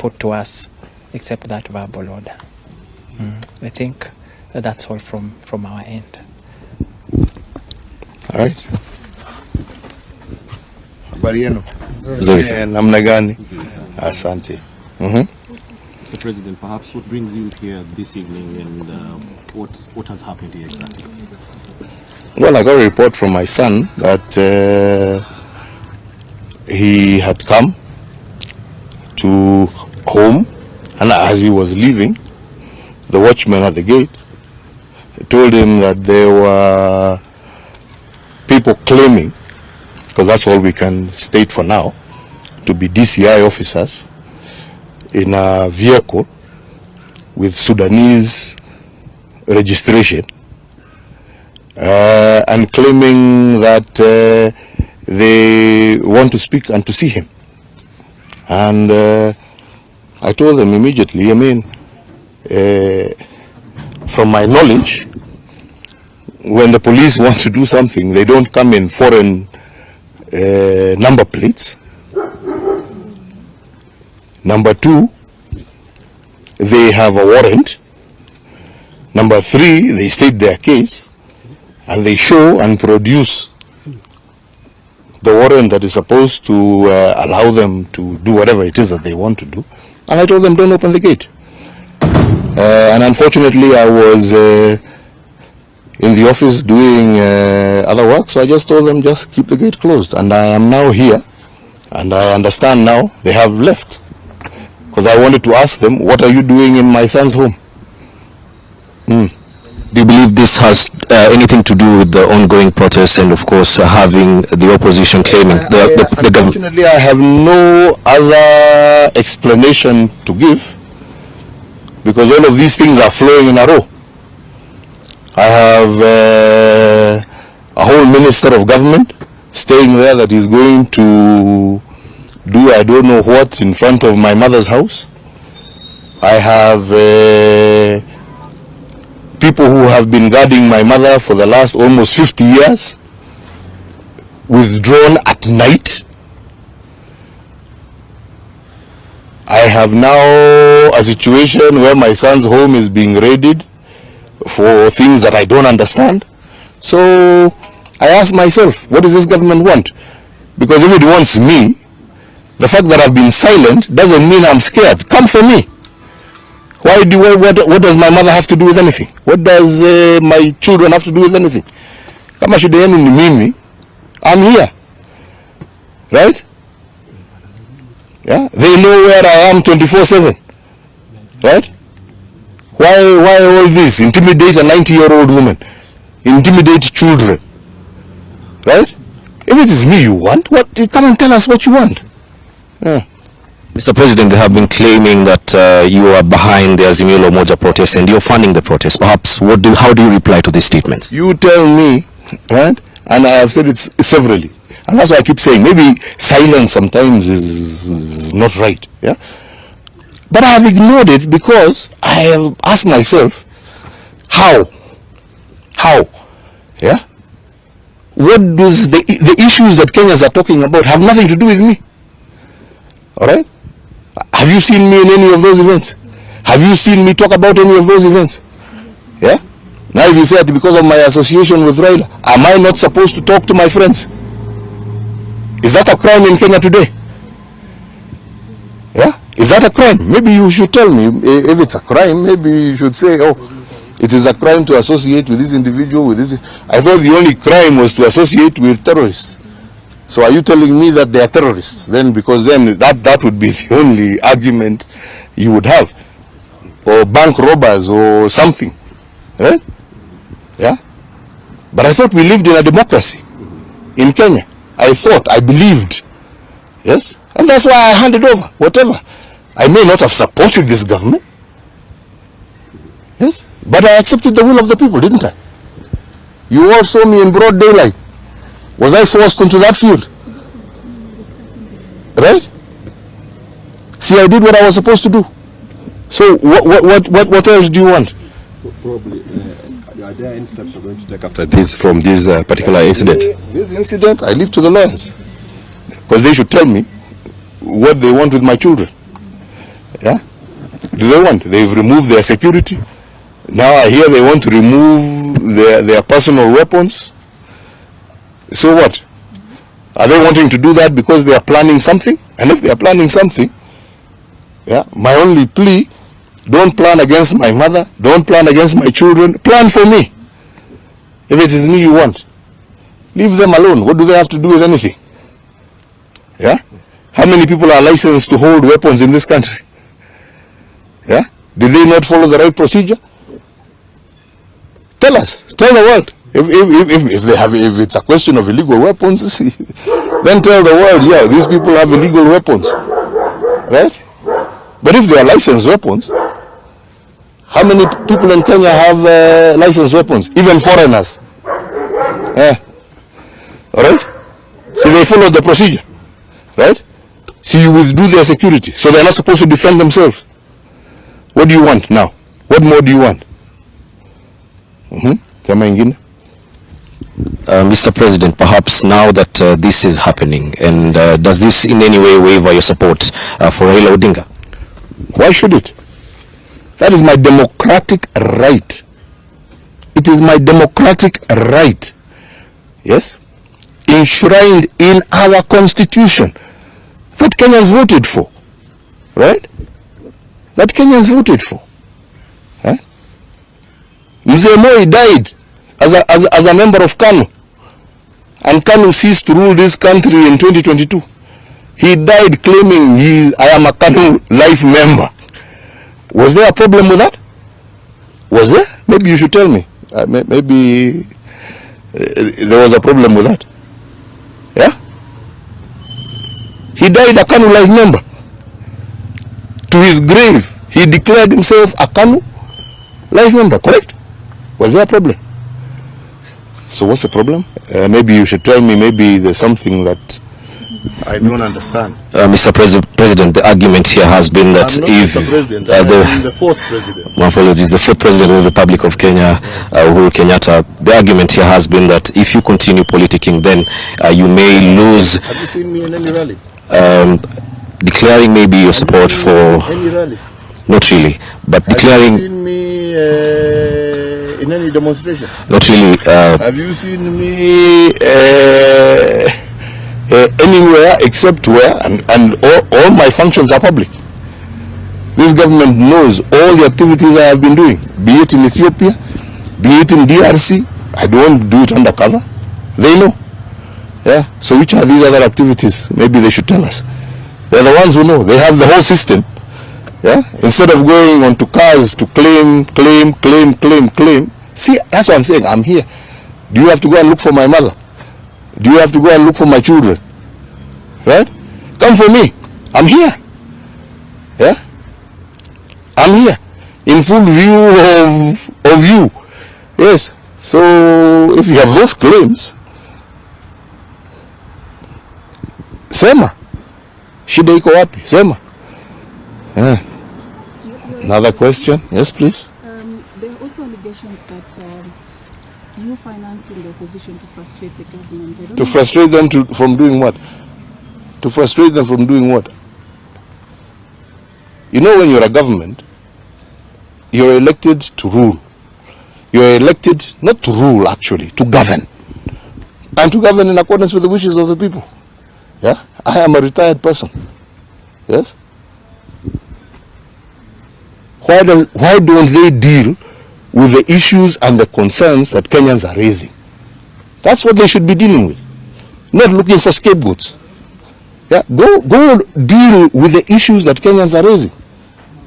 put to us except that verbal order. I think that's all from our end. All right. Habari yenu? Namna gani? Asante. Mr. President, perhaps what brings you here this evening, and what has happened here exactly? Well, I got a report from my son that he had come to home, and as he was leaving, the watchman at the gate told him that there were people claiming, because that's all we can state for now, to be DCI officers in a vehicle with Sudanese registration, and claiming that they want to speak and to see him. And I told them immediately, I mean, from my knowledge, when the police want to do something, they don't come in foreign number plates. Number two, they have a warrant. Number three, they state their case, and they show and produce the warrant that is supposed to allow them to do whatever it is that they want to do. And I told them, don't open the gate. And unfortunately, I was in the office doing other work, so I just told them, just keep the gate closed. And I am now here, and I understand now they have left. Because I wanted to ask them, what are you doing in my son's home? Do you believe this has anything to do with the ongoing protests and, of course, having the opposition claiming the government? Unfortunately, I have no other explanation to give, because all of these things are flowing in a row. I have a whole minister of government staying there that is going to do I don't know what in front of my mother's house. I have people who have been guarding my mother for the last almost 50 years withdrawn at night. I have now a situation where my son's home is being raided for things that I don't understand. So I ask myself, what does this government want? Because if it wants me, the fact that I've been silent doesn't mean I'm scared. Come for me. What does my mother have to do with anything? What does my children have to do with anything? Kama shida yenu ni mimi, I'm here. Right? Yeah? They know where I am 24/7. Right? Why all this? Intimidate a 90-year-old woman. Intimidate children. Right? If it is me you want, come and tell us what you want. Yeah. Mr. President, they have been claiming that you are behind the Azimio la Umoja protests and you're funding the protests. Perhaps, how do you reply to these statements? You tell me, right? And I have said it severally. And that's why I keep saying, maybe silence sometimes is not right. Yeah? But I have ignored it because I have asked myself, how? Yeah? What does the issues that Kenyans are talking about have nothing to do with me? All right? Have you seen me in any of those events? Have you seen me talk about any of those events? Yeah? Now if you say that because of my association with Raila, am I not supposed to talk to my friends? Is that a crime in Kenya today? Yeah? Is that a crime? Maybe you should tell me. If it's a crime, maybe you should say, oh, it is a crime to associate with this individual, with this. I thought the only crime was to associate with terrorists. So are you telling me that they are terrorists? Then, because then that would be the only argument you would have. Or bank robbers or something. Right? Yeah? But I thought we lived in a democracy in Kenya. I believed. Yes? And that's why I handed over, whatever. I may not have supported this government. Yes? But I accepted the will of the people, didn't I? You all saw me in broad daylight. Was I forced into that field? Right? See, I did what I was supposed to do. So what else do you want? Probably, are there any steps you're going to take after this from this particular incident? This incident, I leave to the lawyers. Because they should tell me what they want with my children. Yeah? Do they want? They've removed their security. Now I hear they want to remove their personal weapons. So what? Are they wanting to do that because they are planning something? And if they are planning something, yeah, my only plea, don't plan against my mother, don't plan against my children, plan for me. If it is me you want, leave them alone. What do they have to do with anything? Yeah? How many people are licensed to hold weapons in this country? Yeah? Did they not follow the right procedure? Tell us, tell the world. If it's a question of illegal weapons, then tell the world, yeah, these people have illegal weapons. Right? But if they are licensed weapons, how many people in Kenya have licensed weapons? Even foreigners. Yeah. Alright? So they follow the procedure. Right? So you withdrew their security. So they're not supposed to defend themselves. What do you want now? What more do you want? Mr. President, perhaps now that this is happening, and does this in any way waver your support for Raila ODINGA? Why should it? That is my democratic right. It is my democratic right. Yes? Enshrined in our constitution that Kenyans voted for. Right? That Kenyans voted for. Right? Mzee Moi died as a member of KANU. And KANU ceased to rule this country in 2022. He died claiming I am a KANU life member. Was there a problem with that? Was there? Maybe you should tell me. Maybe there was a problem with that. Yeah? He died a KANU life member. To his grave, he declared himself a KANU life member, correct? Was there a problem? So what's the problem? Maybe you should tell me, maybe there's something that I don't understand. Mr. President, the argument here has been that if the fourth president. My apologies, the fourth president of the Republic of Kenya, Uhuru Kenyatta, the argument here has been that if you continue politicking, then you may lose. Have you seen me in any rally? Declaring maybe your support for any rally? Not really, but declaring. Have you seen me in any demonstration? Not really. Have you seen me anywhere except where, and all my functions are public. This government knows all the activities I have been doing, be it in Ethiopia, be it in DRC. I don't do it undercover. They know. Yeah. So which are these other activities? Maybe they should tell us. They're the ones who know. They have the whole system. Yeah. Instead of going onto cars to claim. See, that's what I'm saying. I'm here. Do you have to go and look for my mother? Do you have to go and look for my children? Right? Come for me. I'm here. Yeah? I'm here. In full view of you. Yes. So, if you have those claims, sema. Shida iko wapi? Sema. Yeah. Another question? Yes, please. There are also allegations that you financing the opposition to frustrate the government. To frustrate them from doing what? To frustrate them from doing what? You know, when you're a government, you're elected to rule. You're elected not to rule, actually, to govern. And to govern in accordance with the wishes of the people. Yeah? I am a retired person. Yes? Why don't they deal with the issues and the concerns that Kenyans are raising? That's what they should be dealing with. Not looking for scapegoats. Yeah, go deal with the issues that Kenyans are raising.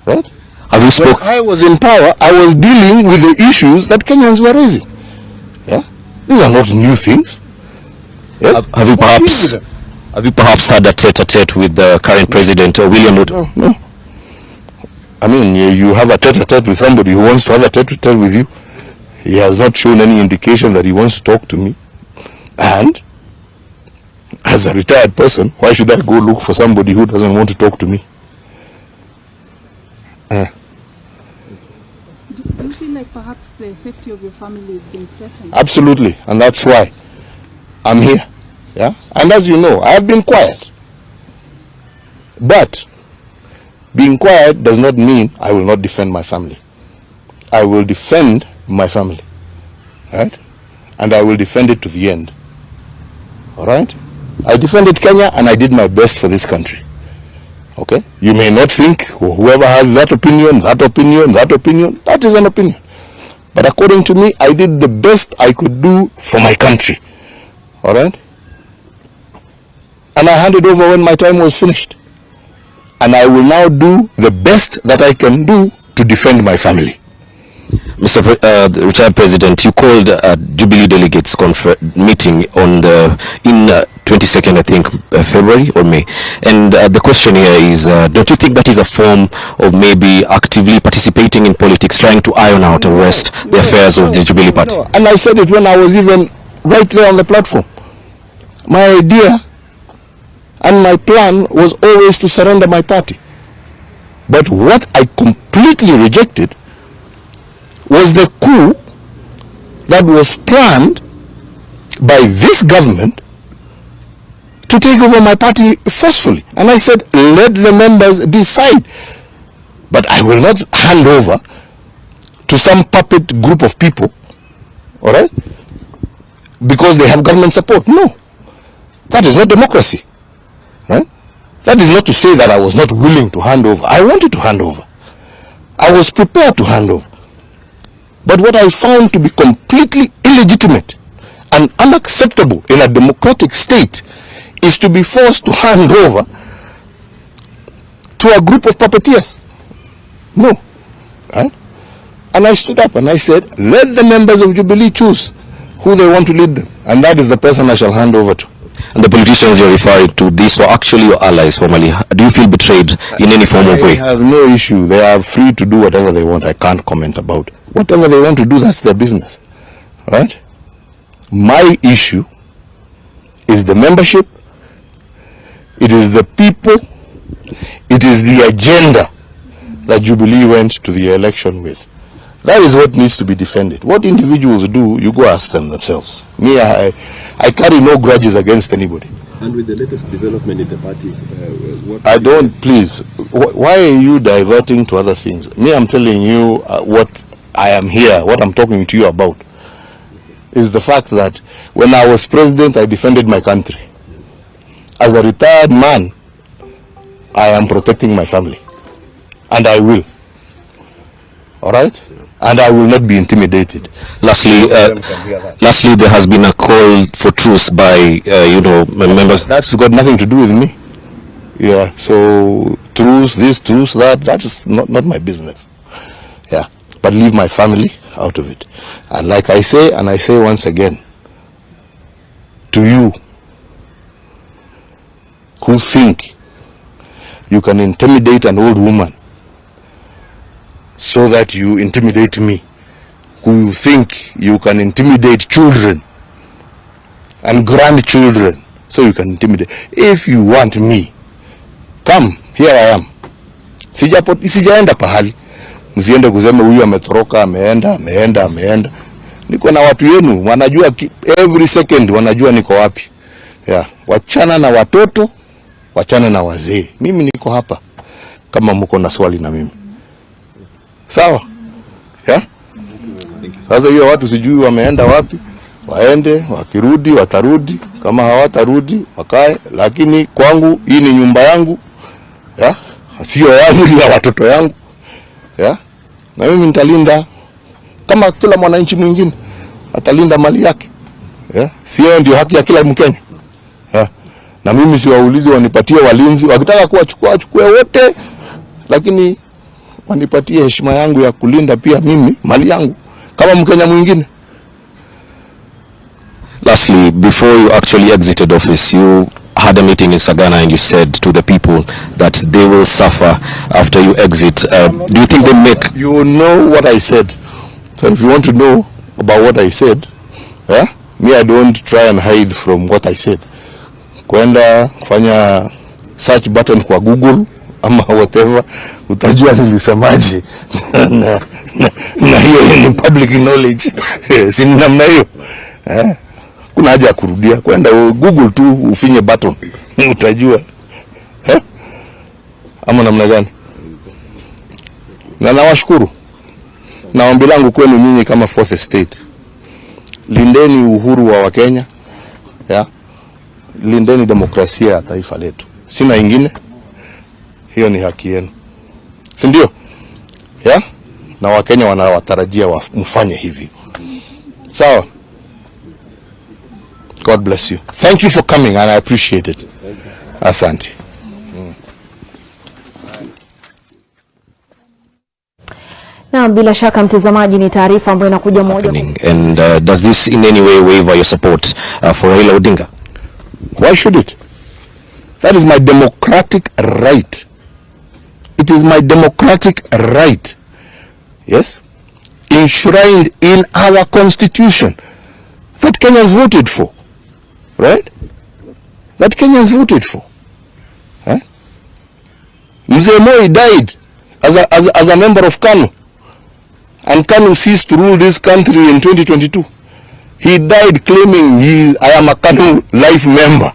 Right? When I was in power, I was dealing with the issues that Kenyans were raising. Yeah? These are not new things. Yes? Have you perhaps had a tete-a-tete with the current president, William Ruto? No. I mean, you have a tete-a-tete with somebody who wants to have a tete-a-tete with you. He has not shown any indication that he wants to talk to me. And as a retired person, why should I go look for somebody who doesn't want to talk to me? Do you feel like perhaps the safety of your family is being threatened? Absolutely, and that's why I'm here. Yeah, and as you know, I have been quiet. But Being quiet does not mean I will not defend my family. I will defend my family, right? And I will defend it to the end. All right? I defended Kenya and I did my best for this country. Okay? You may not think, whoever has that opinion, that is an opinion. But according to me, I did the best I could do for my country. All right? And I handed over when my time was finished. And I will now do the best that I can do to defend my family. Mr. The retired President, you called a Jubilee delegates meeting on in 22nd, I think, February or May. And the question here is, don't you think that is a form of maybe actively participating in politics, trying to iron out and rest the affairs of the Jubilee Party? No. And I said it when I was even right there on the platform. My idea and my plan was always to surrender my party. But what I completely rejected was the coup that was planned by this government to take over my party forcefully. And I said, let the members decide. But I will not hand over to some puppet group of people, all right, because they have government support. No. That is not democracy. Right? That is not to say that I was not willing to hand over. I wanted to hand over. I was prepared to hand over. But what I found to be completely illegitimate and unacceptable in a democratic state is to be forced to hand over to a group of puppeteers. No. Right? And I stood up and I said, let the members of Jubilee choose who they want to lead them. And that is the person I shall hand over to. And the politicians you're referring to, these were actually your allies formally. Do you feel betrayed in any form of way? I have no issue. They are free to do whatever they want. I can't comment about. Whatever they want to do, that's their business. Right? My issue is the membership. It is the people. It is the agenda that Jubilee went to the election with. That is what needs to be defended. What individuals do, you go ask them themselves. Me, I carry no grudges against anybody. And with the latest development in the party, what... I don't, please. Why are you diverting to other things? Me, I'm telling you what I am here, what I'm talking to you about, is the fact that when I was president, I defended my country. As a retired man, I am protecting my family. And I will. All right? And I will not be intimidated. Lastly, there has been a call for truce by, members. That's got nothing to do with me. Yeah, so truce, this, truce, that is not my business. Yeah, but leave my family out of it. And like I say, and I say once again, to you who think you can intimidate an old woman so that you intimidate me, who think you can intimidate children and grandchildren so you can intimidate. If you want me, come, here I am. Sijaenda pahali. Msiende kusema huyu ametoroka, ameenda. Niko na watu yenu, wanajua every second, wanajua niko wapi. Yeah. Wachana na watoto, wachana na wazee. Mimi niko hapa kama mko na swali na mimi. Sawa? Yeah? Sasa hiyo watu sijui wameenda wapi, waende, wakirudi, watarudi, kama hawatarudi, wakae, lakini kwangu, hii ni nyumba yangu, yeah? Sio yangu, ni ya watoto yangu, yeah? Na mimi nitalinda, kama kila mwananchi mwingine, atalinda mali yake, yeah? Sio ndio haki ya kila Mkenya, yeah? Na mimi siwaulizi wanipatie walinzi, wakitaka kuwachukua, wachukue wote, lakini wanipatie heshima yangu ya kulinda pia mimi mali yangu kama Mkenya mwingine. Lastly, before you actually exited office, you had a meeting in Sagana and you said to the people that they will suffer after you exit. Do you think they make... You know what I said. So if you want to know about what I said, yeah? Me, I don't try and hide from what I said. Kwenda fanya search button kwa Google ama whatever, utajua nilisemaje. na hiyo ni public knowledge. Si namna hiyo. Kuna haja ya kurudia. Kwenda Google tu ufinye button, utajua. Ama namna gani? Na nawashukuru. Na ombi langu kwenu nyinyi kama fourth estate, lindeni uhuru wa Wakenya, ya, lindeni demokrasia ya taifa letu. Sina ingine, hiyo ni haki yenu, si ndio? Ya, na Wakenya wanawatarajia mfanye hivi. Sawa. God bless you. Thank you for coming and I appreciate it. Asante. Na bila shaka mtazamaji, ni taarifa ambayo inakuja moja. And does this in any way waiver your support for Raila ODINGA? Why should it? That is my democratic right. It is my democratic right. Yes? Enshrined in our constitution that Kenyans voted for. Right? That Kenyans voted for. Huh? Mzee Moi died as a member of KANU. And KANU ceased to rule this country in 2022. He died claiming I am a KANU life member.